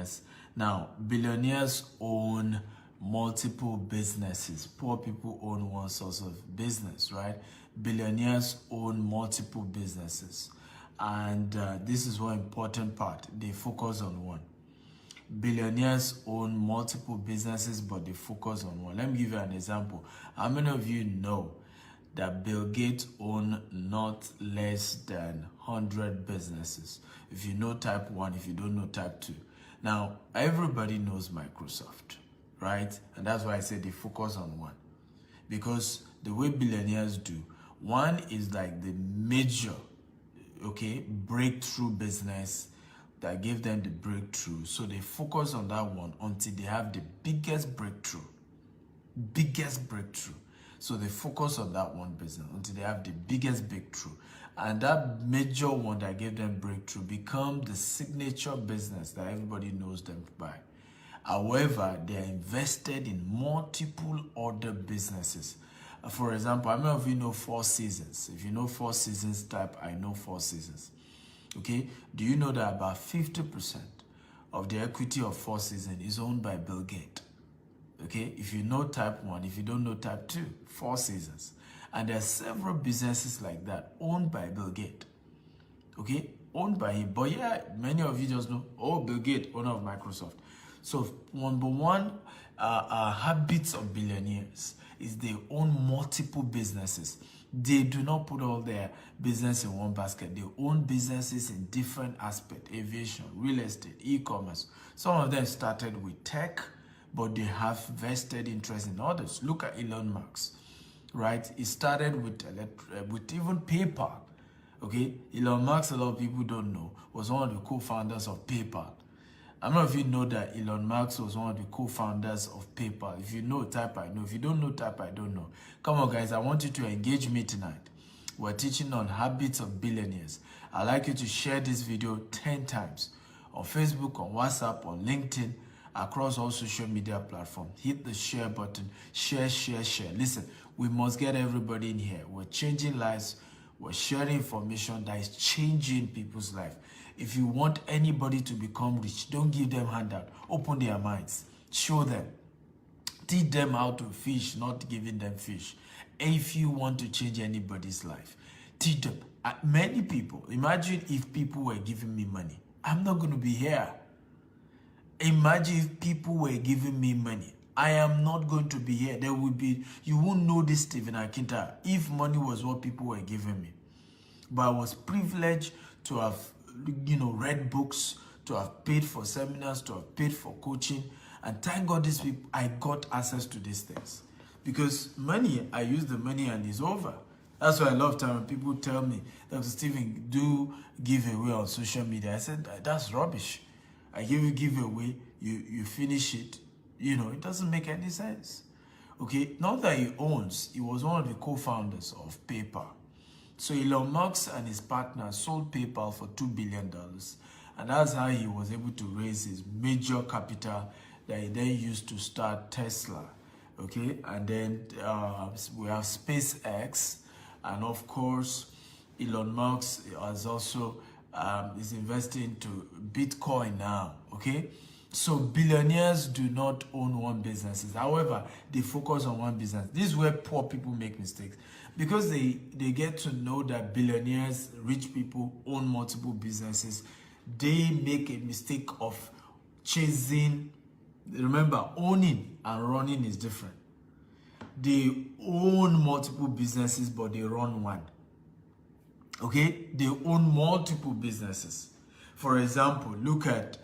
billionaires. Now, billionaires own multiple businesses. Poor people own one source of business, right? Billionaires own multiple businesses. And this is one important part. They focus on one. Billionaires own multiple businesses, but they focus on one. Let me give you an example. How many of you know that Bill Gates owns not less than 100 businesses? If you know type 1, if you don't know type 2. Now, everybody knows Microsoft, right? And that's why I said they focus on one. Because the way billionaires do, one is like the major, breakthrough business that gave them the breakthrough. So they focus on that one until they have the biggest breakthrough. So they focus on that one business until they have the biggest breakthrough. And that major one that gave them breakthrough become the signature business that everybody knows them by. However, they are invested in multiple other businesses. For example, how many of you know Four Seasons? If you know Four Seasons type, I know Four Seasons. Okay, do you know that about 50% of the equity of Four Seasons is owned by Bill Gates? Okay, if you know type 1, if you don't know type 2, Four Seasons. And there are several businesses like that owned by Bill Gates. Okay, owned by him. But yeah, many of you just know, oh, Bill Gates, owner of Microsoft. So number one, habits of billionaires is they own multiple businesses. They do not put all their business in one basket. They own businesses in different aspects: aviation, real estate, e-commerce. Some of them started with tech, but they have vested interest in others. Look at Elon Musk, right? He started with even PayPal. Okay, Elon Musk, a lot of people don't know, was one of the co-founders of PayPal. I don't know if you know that Elon Musk was one of the co-founders of PayPal. If you know, type I know. If you don't know, type I don't know. Come on, guys, I want you to engage me tonight. We're teaching on habits of billionaires. I'd like you to share this video 10 times on Facebook, on WhatsApp, on LinkedIn, across all social media platforms. Hit the share button. Share. Listen, we must get everybody in here. We're changing lives. We're sharing information that is changing people's life. If you want anybody to become rich, don't give them handout. Open their minds. Show them. Teach them how to fish, not giving them fish. If you want to change anybody's life, teach them. Many people, imagine if people were giving me money. I'm not going to be here. Imagine if people were giving me money. I am not going to be here. There will be, you won't know this Stephen Akintayo if money was what people were giving me. But I was privileged to have, read books, to have paid for seminars, to have paid for coaching. And thank God these people, I got access to these things. Because money, I use the money and it's over. That's why I love time when people tell me, Dr. Stephen, do giveaway on social media. I said, that's rubbish. I give you giveaway, you finish it. It doesn't make any sense. Okay, not that he owns, he was one of the co-founders of PayPal. So Elon Musk and his partner sold PayPal for $2 billion. And that's how he was able to raise his major capital that he then used to start Tesla. Okay, and then we have SpaceX. And of course, Elon Musk has also is investing into Bitcoin now. Okay, so billionaires do not own one business. However, they focus on one business. This is where poor people make mistakes. Because they get to know that billionaires, rich people, own multiple businesses, they make a mistake of chasing. Remember, owning and running is different. They own multiple businesses, but they run one. Okay? They own multiple businesses. For example, look at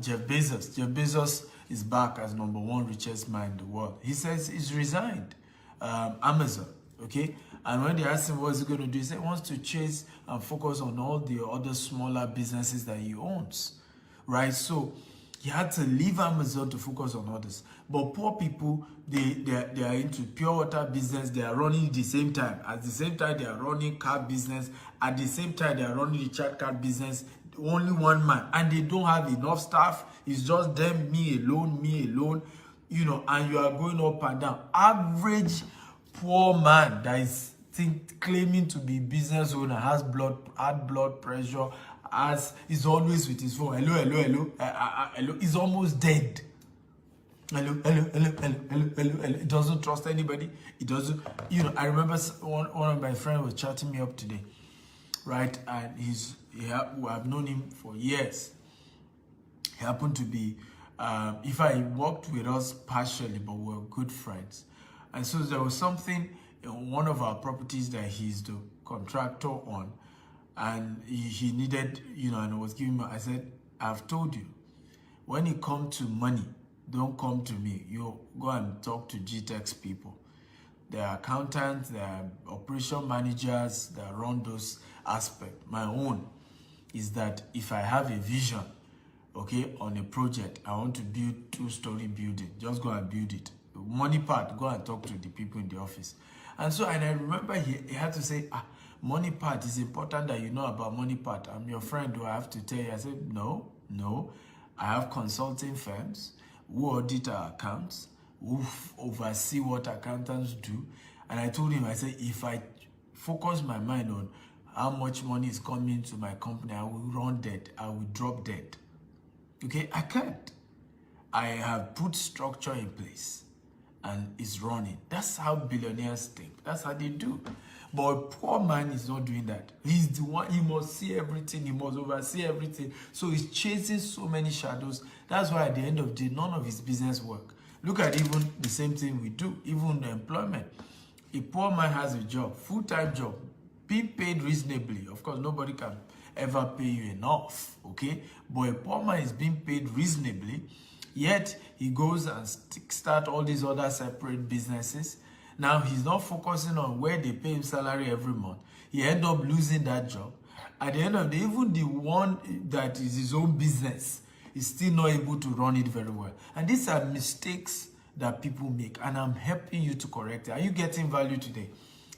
Jeff Bezos. Jeff Bezos is back as #1 richest man in the world. He says he's resigned Amazon. Okay, and when they asked him what's he going to do, he said he wants to chase and focus on all the other smaller businesses that he owns, right? So he had to leave Amazon to focus on others. But poor people, they are into pure water business. They are running at the same time. At the same time, they are running car business. At the same time, they are running the chat card business. Only one man, and they don't have enough staff. It's just them, me alone, and you are going up and down. Average poor man that is claiming to be business owner, has high blood pressure, as he's always with his phone. Hello, hello, hello, hello. He's almost dead. Hello, hello, hello, hello, hello, hello, hello. He doesn't trust anybody. He doesn't, I remember one of my friends was chatting me up today, right? And I've known him for years. He happened to be, if I worked with us partially, but we were good friends. And so there was something in one of our properties that he's the contractor on, and he needed, and I was giving him, I said, I've told you, when it comes to money, don't come to me. You go and talk to GTEX people. There are accountants, there are operation managers that run those aspects. My own is that if I have a vision, okay, on a project, I want to build 2-story building, just go and build it. The money part, go and talk to the people in the office. And I remember he had to say, money part is important that you know about money part. I'm your friend, do I have to tell you? I said, no. I have consulting firms who audit our accounts, who oversee what accountants do. And I told him, I said, if I focus my mind on how much money is coming to my company, I will run dead. I will drop dead. Okay, I can't. I have put structure in place and it's running. That's how billionaires think. That's how they do. But a poor man is not doing that. He's the one, he must see everything, he must oversee everything. So he's chasing so many shadows. That's why at the end of the day, none of his business work. Look at even the same thing we do, even the employment. A poor man has a job, full-time job, being paid reasonably. Of course, nobody can ever pay you enough, okay? But a poor man is being paid reasonably, yet he goes and start all these other separate businesses. Now, he's not focusing on where they pay him salary every month. He end up losing that job. At the end of the day, even the one that is his own business is still not able to run it very well. And these are mistakes that people make, and I'm helping you to correct it. Are you getting value today?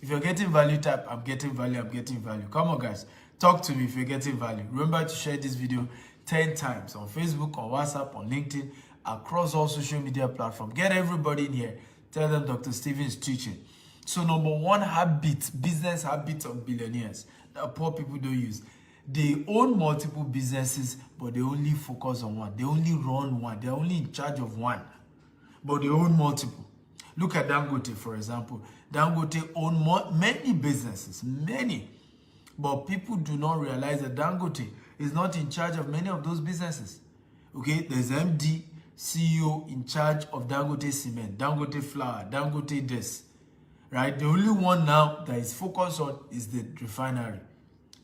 If you're getting value, type, I'm getting value, I'm getting value. Come on, guys. Talk to me if you're getting value. Remember to share this video 10 times on Facebook, on WhatsApp, on LinkedIn, across all social media platforms. Get everybody in here. Tell them Dr. Steven is teaching. So number one habit, business habit of billionaires that poor people don't use. They own multiple businesses, but they only focus on one. They only run one. They're only in charge of one, but they own multiple. Look at Dangote, for example. Dangote own many businesses, many. But people do not realize that Dangote is not in charge of many of those businesses. Okay, there's MD, CEO in charge of Dangote Cement, Dangote Flour, Dangote this, right? The only one now that is focused on is the refinery.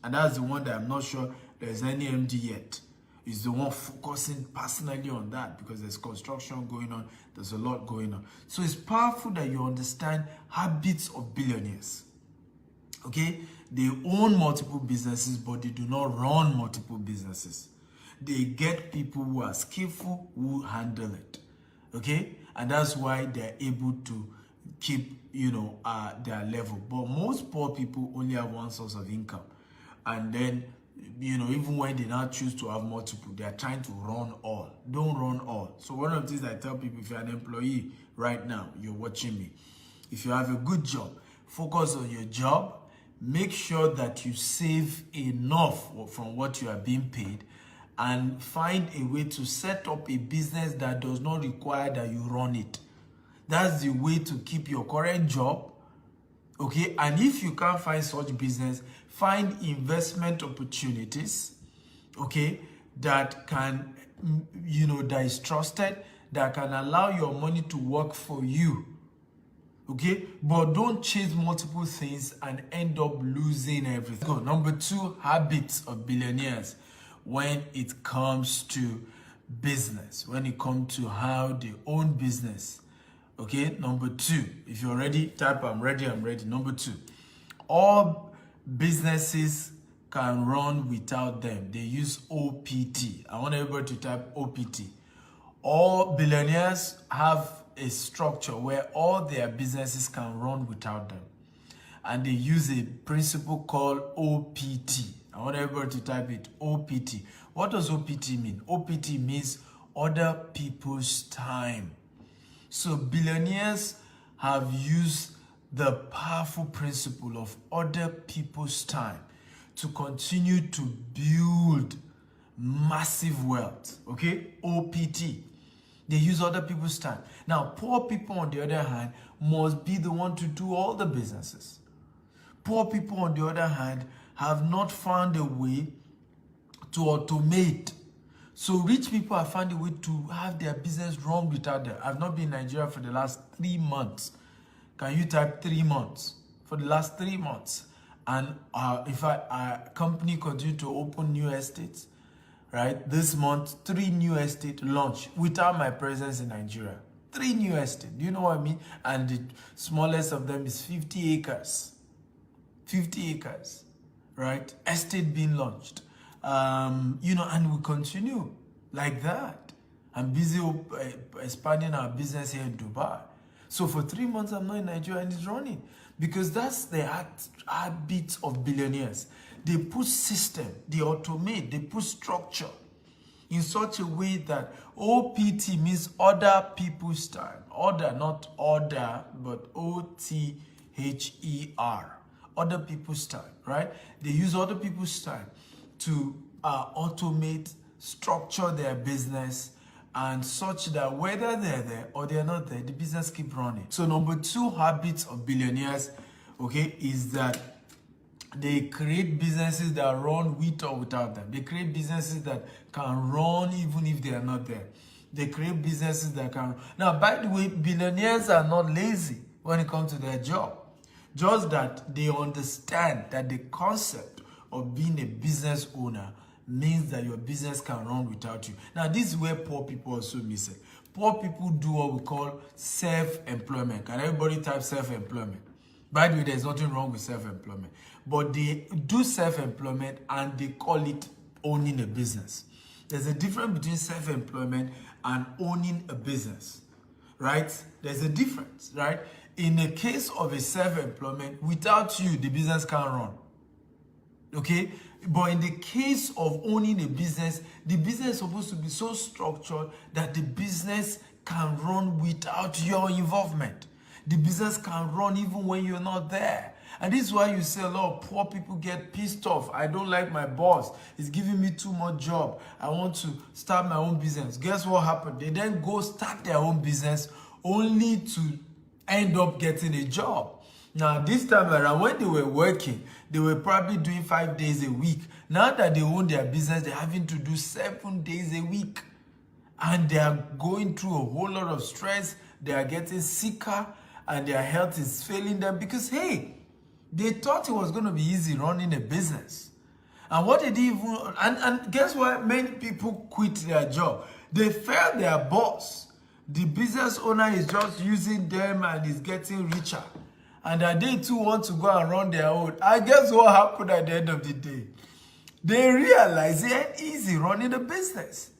And that's the one that I'm not sure there's any MD yet. Is the one focusing personally on that because there's construction going on, there's a lot going on. So it's powerful that you understand habits of billionaires. Okay? They own multiple businesses, but they do not run multiple businesses. They get people who are skillful, who handle it. Okay? And that's why they're able to keep, their level. But most poor people only have one source of income. And then, even when they now choose to have multiple, they are trying to run all. Don't run all. So one of the things I tell people, if you're an employee right now, you're watching me. If you have a good job, focus on your job. Make sure that you save enough from what you are being paid and find a way to set up a business that does not require that you run it. That's the way to keep your current job, okay? And if you can't find such business, find investment opportunities, okay, that can, that is trusted, that can allow your money to work for you. Okay, but don't chase multiple things and end up losing everything. So, number 2 habits of billionaires when it comes to business, when it comes to how they own business. Okay, number 2, if you're ready, type I'm ready, I'm ready. Number 2, all businesses can run without them. They use OPT. I want everybody to type OPT. All billionaires have a structure where all their businesses can run without them. And they use a principle called OPT. I want everybody to type it, OPT. What does OPT mean? OPT means other people's time. So billionaires have used the powerful principle of other people's time to continue to build massive wealth. Okay, OPT. They use other people's time. Now, poor people, on the other hand, must be the one to do all the businesses. Poor people, on the other hand, have not found a way to automate. So rich people have found a way to have their business run without them. I've not been in Nigeria for the last 3 months. Can you type 3 months? For the last 3 months. And if a company continue to open new estates, right? This month, 3 new estates launch without my presence in Nigeria. 3 new estates. Do you know what I mean? And the smallest of them is 50 acres. 50 acres, right? Estate being launched. You know, and we continue like that. I'm busy expanding our business here in Dubai. So for 3 months, I'm not in Nigeria and it's running. Because that's the habit of billionaires. They put system, they automate, they put structure in such a way that OPT means other people's time. Order, not order, but OTHER. Other people's time, right? They use other people's time to automate, structure their business, and such that whether they're there or they're not there, the business keep running. So number 2 habits of billionaires, okay, is that they create businesses that run with or without them. They create businesses that can run even if they are not there. They create businesses that can... Now, by the way, billionaires are not lazy when it comes to their job. Just that they understand that the concept of being a business owner means that your business can run without you. Now, this is where poor people also miss it. Poor people do what we call self-employment. Can everybody type self-employment? By the way, there's nothing wrong with self-employment. But they do self-employment and they call it owning a business. There's a difference between self-employment and owning a business, right? There's a difference, right? In the case of a self-employment, without you, the business can't run. Okay? But in the case of owning a business, the business is supposed to be so structured that the business can run without your involvement. The business can run even when you're not there. And this is why you see a lot of poor people get pissed off. I don't like my boss. He's giving me too much job. I want to start my own business. Guess what happened? They then go start their own business only to end up getting a job. Now, this time around, when they were working, they were probably doing 5 days a week. Now that they own their business, they're having to do 7 days a week. And they are going through a whole lot of stress. They are getting sicker and their health is failing them because, hey, they thought it was going to be easy running a business. And what did they even... And guess what? Many people quit their job. They failed their boss. The business owner is just using them and is getting richer. And that they too want to go and run their own. I guess what happened at the end of the day? They realized it ain't easy running a business.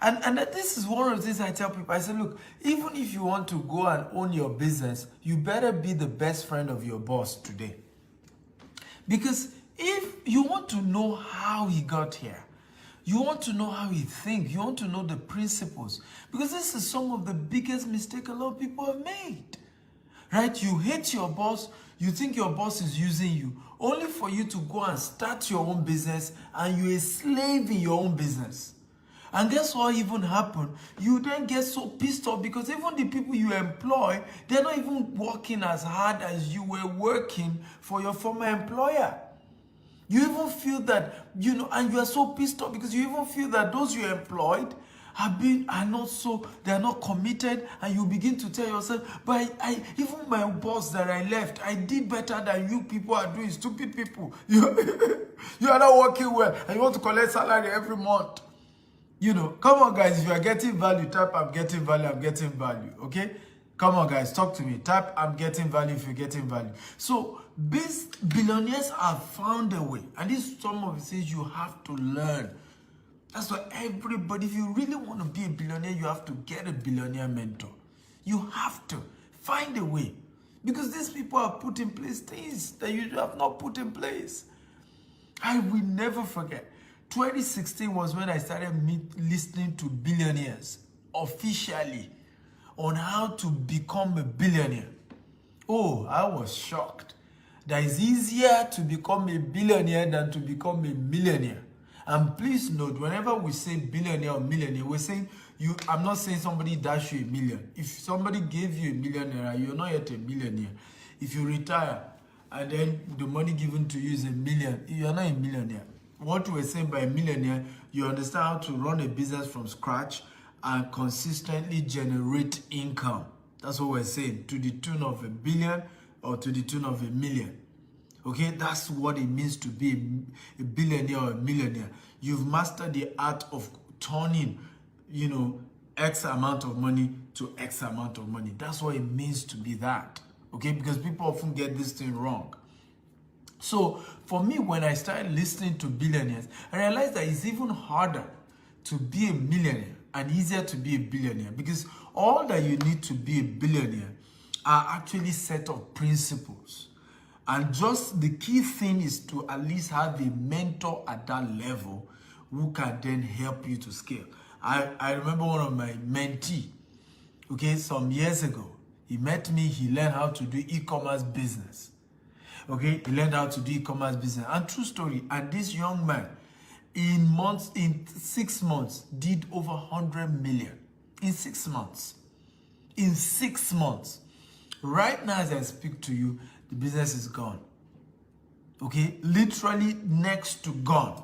And this is one of the things I tell people. I say, look, even if you want to go and own your business, you better be the best friend of your boss today. Because if you want to know how he got here, you want to know how he thinks, you want to know the principles. Because this is some of the biggest mistakes a lot of people have made. Right? You hate your boss, you think your boss is using you, only for you to go and start your own business and you're a slave in your own business. And guess what even happened? You then get so pissed off because even the people you employ, they're not even working as hard as you were working for your former employer. You even feel that, you know, and you are so pissed off because you even feel that those you employed are not committed, and you begin to tell yourself, but even my boss that I left, I did better than you people are doing, stupid people. You are not working well, and you want to collect salary every month. You know, come on guys, if you are getting value, type I'm getting value, I'm getting value, okay? Come on guys, talk to me. Type I'm getting value if you're getting value. So, billionaires have found a way, and this is some of the things you have to learn. That's why everybody, if you really want to be a billionaire, you have to get a billionaire mentor. You have to find a way. Because these people have put in place things that you have not put in place. I will never forget. 2016 was when I started listening to billionaires officially on how to become a billionaire. Oh, I was shocked. that it's easier to become a billionaire than to become a millionaire. And please note, whenever we say billionaire or millionaire, we're saying I'm not saying somebody dash you $1 million. If somebody gave you $1 million, you're not yet a millionaire. If you retire and then the money given to you is $1 million, you're not a millionaire. What we're saying by a millionaire, you understand how to run a business from scratch and consistently generate income. That's what we're saying, to the tune of $1 billion or to the tune of $1 million. Okay, that's what it means to be a billionaire or a millionaire. You've mastered the art of turning, X amount of money to X amount of money. That's what it means to be that. Okay, because people often get this thing wrong. So for me, when I started listening to billionaires, I realized that it's even harder to be a millionaire and easier to be a billionaire, because all that you need to be a billionaire are actually set of principles. And just the key thing is to at least have a mentor at that level who can then help you to scale. I remember one of my mentees, okay, some years ago. He met me, he learned how to do e-commerce business. Okay, he learned how to do e-commerce business. And true story, and this young man, in 6 months, did over 100 million. In 6 months. In 6 months. Right now, as I speak to you, the business is gone. Okay, literally next to gone.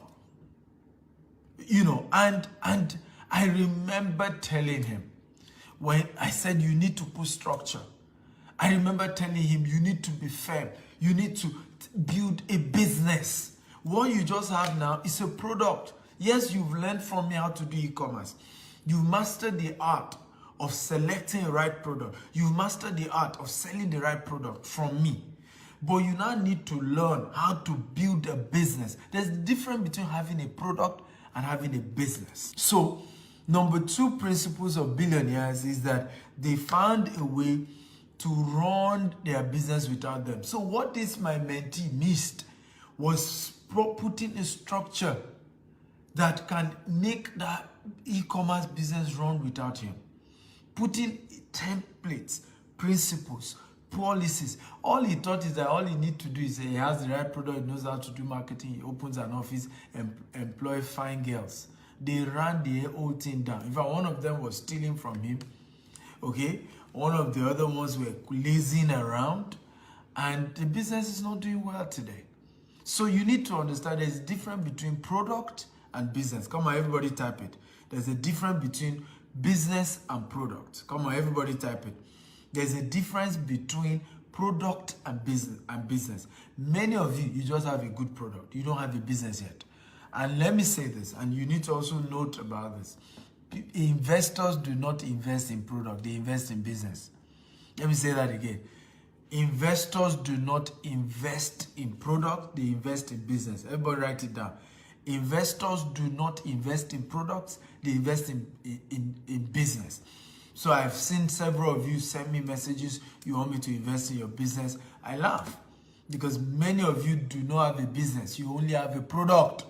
And I remember telling him, when I said you need to put structure, I remember telling him you need to be firm. You need to build a business. What you just have now is a product. Yes, you've learned from me how to do e-commerce. You've mastered the art of selecting the right product. You've mastered the art of selling the right product from me. But you now need to learn how to build a business. There's a difference between having a product and having a business. So, number 2 principles of billionaires is that they found a way to run their business without them. So what this my mentee missed was putting a structure that can make that e-commerce business run without him. Putting templates, principles, policies. All he thought is that all he needs to do is he has the right product, he knows how to do marketing, he opens an office and employ fine girls. They ran the whole thing down. In fact, one of them was stealing from him. Okay, one of the other ones were lazing around, and the business is not doing well today. So you need to understand there's a difference between product and business. Come on, everybody type it. There's a difference between business and product. Come on, everybody type it. There's a difference between product and business. Many of you just have a good product. You don't have a business yet. And let me say this, and you need to also note about this. Investors do not invest in product, they invest in business. Let me say that again. Investors do not invest in product, they invest in business. Everybody write it down. Investors do not invest in products, they invest in business. So I've seen several of you send me messages, you want me to invest in your business. I laugh because many of you do not have a business, you only have a product.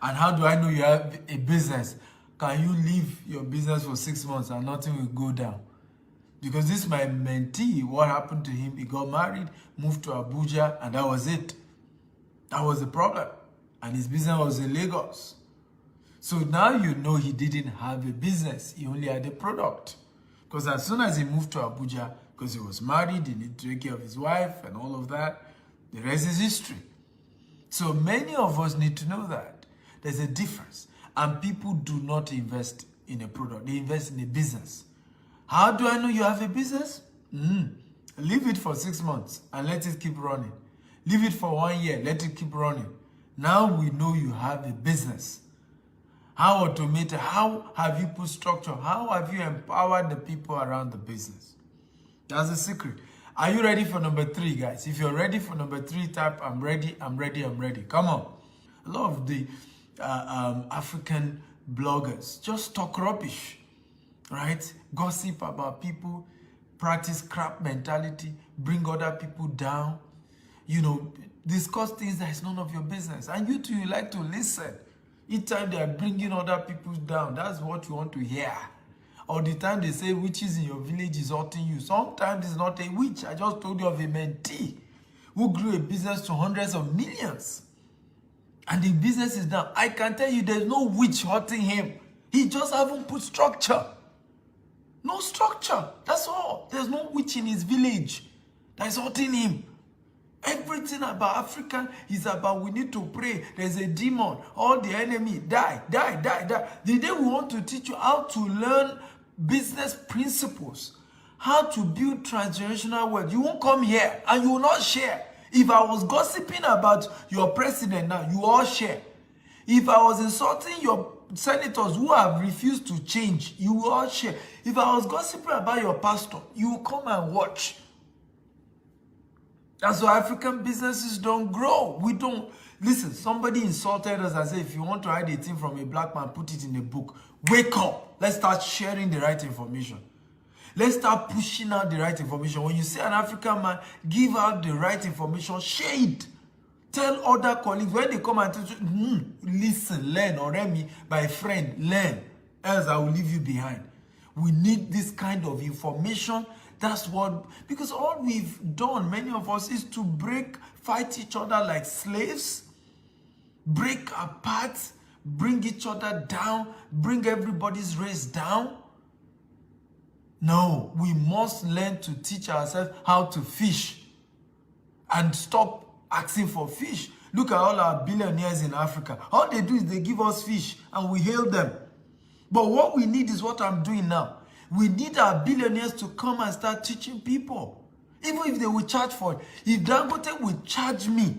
And how do I know you have a business? Can you leave your business for 6 months and nothing will go down? Because this is my mentee. What happened to him? He got married, moved to Abuja, and that was it. That was the problem. And his business was in Lagos. So now you know he didn't have a business. He only had a product. Because as soon as he moved to Abuja, because he was married, he needed to take care of his wife and all of that, the rest is history. So many of us need to know that. There's a difference. And people do not invest in a product. They invest in a business. How do I know you have a business? Leave it for 6 months and let it keep running. Leave it for 1 year, let it keep running. Now we know you have a business. How automated? How have you put structure? How have you empowered the people around the business? That's the secret. Are you ready for number 3, guys? If you're ready for number 3, type I'm ready, I'm ready, I'm ready. Come on. A lot of the African bloggers just talk rubbish, right? Gossip about people, practice crap mentality, bring other people down, discuss things that is none of your business. And you too, you like to listen. Each time they are bringing other people down, that's what you want to hear. Or the time they say witches in your village is hurting you. Sometimes it's not a witch. I just told you of a mentee who grew a business to hundreds of millions. And the business is down. I can tell you there's no witch hurting him. He just haven't put structure. No structure. That's all. There's no witch in his village that's hurting him. Everything about African is about we need to pray. There's a demon. All the enemy. Die, die, die, die. The day we want to teach you how to learn business principles, how to build transgenerational wealth, you won't come here and you will not share. If I was gossiping about your president now, you all share. If I was insulting your senators who have refused to change, you will all share. If I was gossiping about your pastor, you will come and watch. That's why African businesses don't grow. We don't. Listen, somebody insulted us and said, if you want to hide a thing from a black man, put it in a book. Wake up. Let's start sharing the right information. Let's start pushing out the right information. When you see an African man, give out the right information, share it. Tell other colleagues, when they come and tell you, listen, learn, or me, my friend, learn. Else I will leave you behind. We need this kind of information. That's what, because all we've done, many of us, is to fight each other like slaves, break apart, bring each other down, bring everybody's race down. No, we must learn to teach ourselves how to fish and stop asking for fish. Look at all our billionaires in Africa. All they do is they give us fish and we hail them. But what we need is what I'm doing now. We need our billionaires to come and start teaching people. Even if they will charge for it. If Dangote will charge me,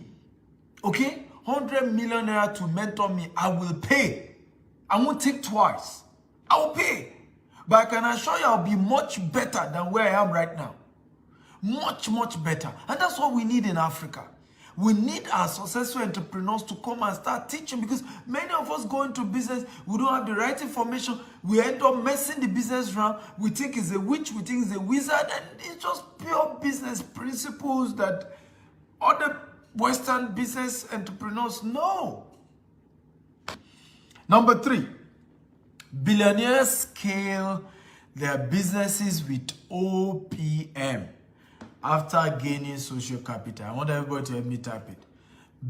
okay, 100 million naira to mentor me, I will pay. I won't take twice. I will pay. But I can assure you I'll be much better than where I am right now. Much, much better. And that's what we need in Africa. We need our successful entrepreneurs to come and start teaching, because many of us go into business, we don't have the right information. We end up messing the business around. We think it's a witch, we think it's a wizard, and it's just pure business principles that other Western business entrepreneurs know. Number 3, billionaires scale their businesses with OPM. After gaining social capital. I want everybody to help me type it.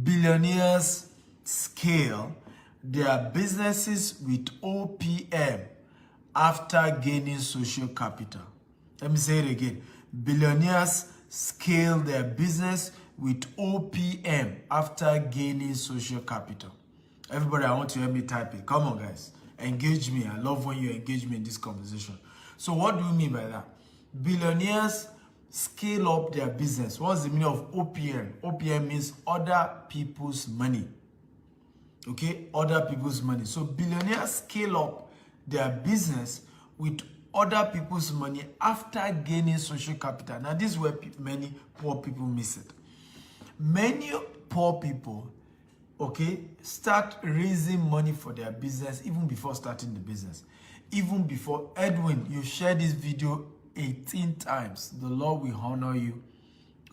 Billionaires scale their businesses with OPM after gaining social capital. Let me say it again. Billionaires scale their business with OPM after gaining social capital. Everybody, I want to help me type it. Come on, guys. Engage me. I love when you engage me in this conversation. So what do you mean by that? Billionaires scale up their business. What's the meaning of OPM? OPM means other people's money. Okay? Other people's money. So billionaires scale up their business with other people's money after gaining social capital. Now, this is where many poor people miss it. Many poor people, okay, start raising money for their business even before starting the business. Even before. Edwin, you shared this video 18 times. The Lord will honor you.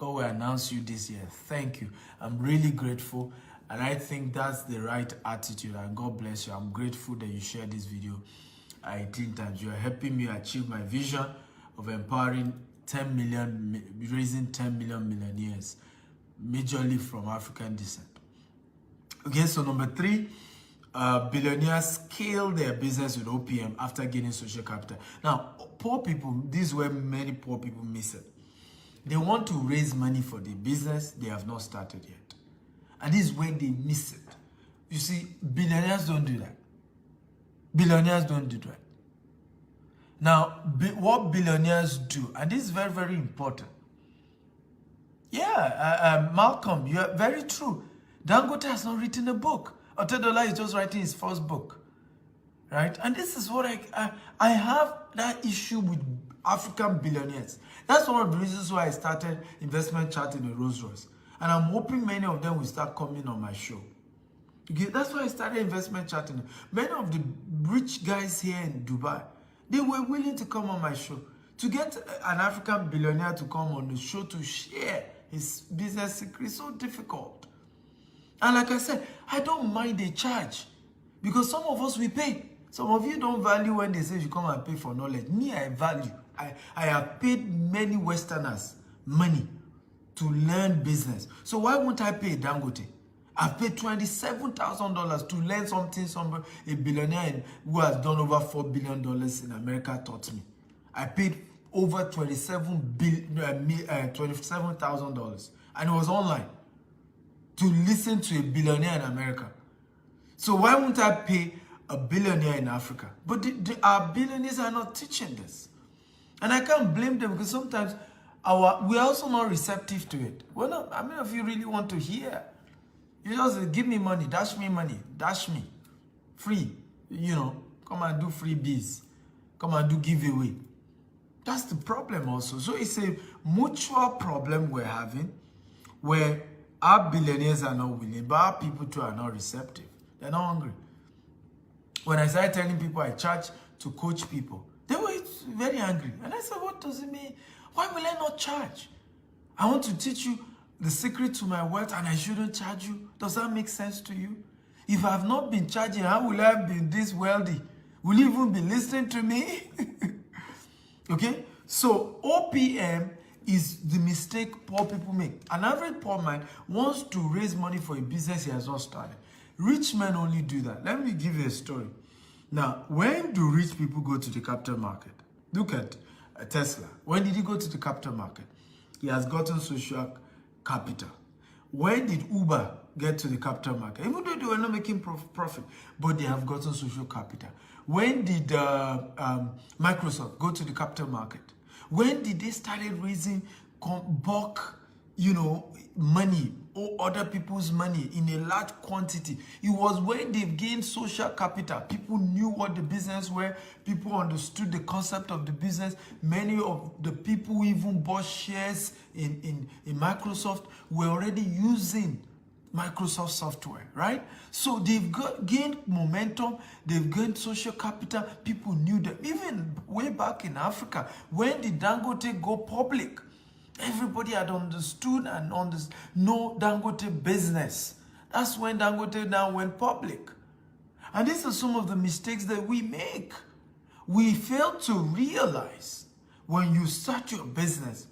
God will announce you this year. Thank you. I'm really grateful, and I think that's the right attitude, and God bless you. I'm grateful that you shared this video 18 times. You are helping me achieve my vision of empowering 10 million, raising 10 million millionaires, majorly from African descent. Okay, so number 3, billionaires scale their business with OPM after gaining social capital. Now, poor people, this is where many poor people miss it. They want to raise money for the business they have not started yet. And this is where they miss it. You see, billionaires don't do that. Billionaires don't do that. Now, what billionaires do, and this is very, very important. Yeah, Malcolm, you're very true. Dangote has not written a book. Otedola is just writing his first book. Right? And this is what I have that issue with African billionaires. That's one of the reasons why I started Investment Chat in a Rolls Royce. And I'm hoping many of them will start coming on my show. Okay? That's why I started Investment Chat. Many of the rich guys here in Dubai, they were willing to come on my show. To get an African billionaire to come on the show to share his business secrets is so difficult. And like I said, I don't mind the charge, because some of us, we pay. Some of you don't value when they say you come and pay for knowledge. Me, I value. I have paid many Westerners money to learn business. So why won't I pay Dangote? I've paid $27,000 to learn something a billionaire who has done over $4 billion in America taught me. I paid over $27,000, and it was online, to listen to a billionaire in America. So why won't I pay a billionaire in Africa? But our billionaires are not teaching this. And I can't blame them, because sometimes we're also not receptive to it. We're not, I mean, if you really want to hear, you just give me money, dash me, free, come and do freebies, come and do giveaway. That's the problem also. So it's a mutual problem we're having, where our billionaires are not willing, but our people too are not receptive. They're not hungry. When I started telling people I charge to coach people, they were very angry. And I said, what does it mean? Why will I not charge? I want to teach you the secret to my wealth and I shouldn't charge you. Does that make sense to you? If I have not been charging, how will I be this wealthy? Will you even be listening to me? Okay? So OPM is the mistake poor people make. An average poor man wants to raise money for a business he has not started. Rich men only do that. Let me give you a story. Now, when do rich people go to the capital market? Look at Tesla. When did he go to the capital market? He has gotten social capital. When did Uber get to the capital market? Even though they were not making profit, but they have gotten social capital. When did Microsoft go to the capital market? When did they started raising bulk, money or other people's money in a large quantity? It was when they gained social capital. People knew what the business were. People understood the concept of the business. Many of the people who even bought shares in Microsoft were already using Microsoft software, right? So they've gained momentum, they've gained social capital, people knew them. Even way back in Africa, when did Dangote go public? Everybody had understood and know Dangote business. That's when Dangote now went public. And these are some of the mistakes that we make. We fail to realize when you start your business,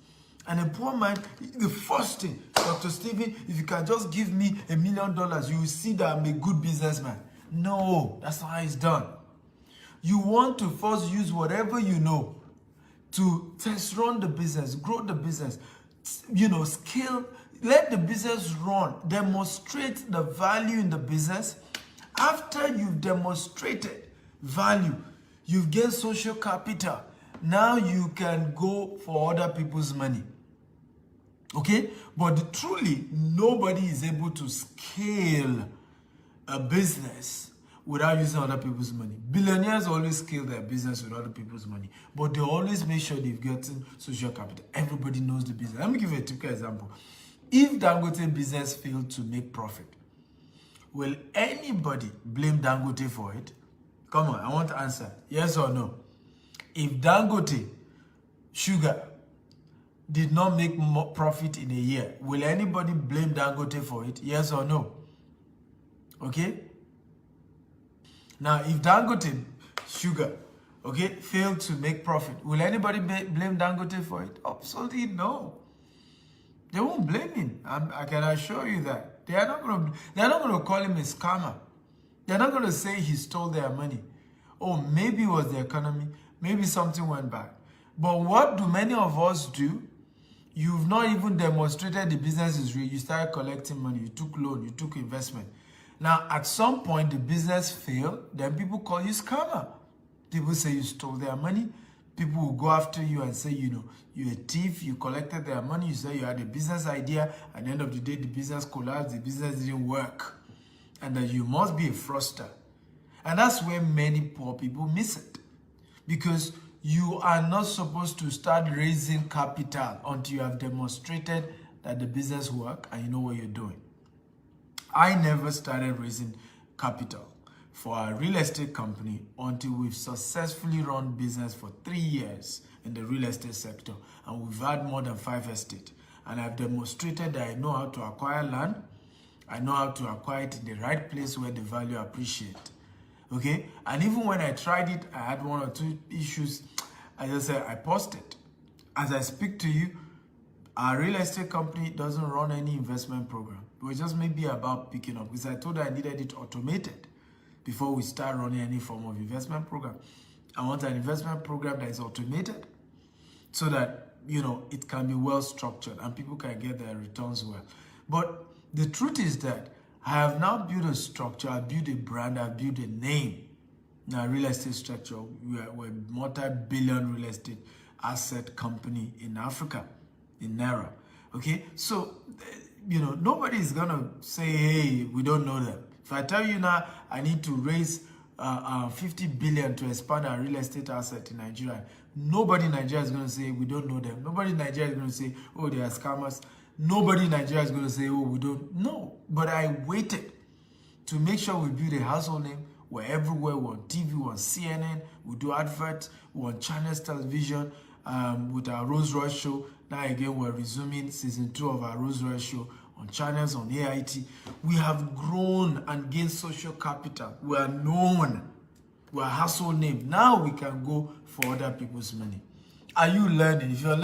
and a poor man, the first thing, Dr. Stephen, if you can just give me $1 million, you will see that I'm a good businessman. No, that's not how it's done. You want to first use whatever you know to test run the business, grow the business, scale, let the business run, demonstrate the value in the business. After you've demonstrated value, you've gained social capital, now you can go for other people's money. Okay? But truly, nobody is able to scale a business without using other people's money. Billionaires always scale their business with other people's money, but they always make sure they've gotten social capital. Everybody knows the business. Let me give you a typical example. If Dangote business failed to make profit, will anybody blame Dangote for it? Come on, I want to answer. Yes or no? If Dangote Sugar did not make more profit in a year, will anybody blame Dangote for it? Yes or no? Okay? Now, if Dangote Sugar, failed to make profit, will anybody blame Dangote for it? Absolutely no. They won't blame him. I can assure you that. They're not going to call him a scammer. They're not going to say he stole their money. Oh, maybe it was the economy. Maybe something went bad. But what do many of us do? You've not even demonstrated the business is real. You started collecting money. You took loan. You took investment. Now, at some point, the business failed. Then people call you scammer. People say you stole their money. People will go after you and say, you're a thief. You collected their money. You say you had a business idea. At the end of the day, the business collapsed. The business didn't work. And that you must be a fraudster. And that's where many poor people miss it. Because you are not supposed to start raising capital until you have demonstrated that the business works and you know what you're doing. I never started raising capital for a real estate company until we've successfully run business for 3 years in the real estate sector. And we've had more than 5 estates. And I've demonstrated that I know how to acquire land. I know how to acquire it in the right place where the value appreciates. Okay? And even when I tried it, I had 1 or 2 issues. I just said, I paused it. As I speak to you, Our real estate company doesn't run any investment program. It was just maybe about picking up, because I told her I needed it automated before we start running any form of investment program. I want an investment program that is automated so that, it can be well structured and people can get their returns well. But the truth is that I have now built a structure, I built a brand, I built a name. Now, real estate structure, we're a multi-billion real estate asset company in Africa, in Naira. Okay, so, nobody is gonna say, hey, we don't know them. If I tell you now, I need to raise 50 billion to expand our real estate asset in Nigeria, nobody in Nigeria is going to say we don't know them. Nobody in Nigeria is going to say, oh, they are scammers. Nobody in Nigeria is going to say, oh, we don't know. But I waited to make sure we build a household name. We're everywhere. We're on TV, we're on CNN, we do adverts, we're on Channels Television with our Rolls Royce show. Now again, we're resuming season 2 of our Rolls Royce show on channels, on AIT. We have grown and gained social capital. We are known. We are household name. Now we can go for other people's money. Are you learning? If you're learning,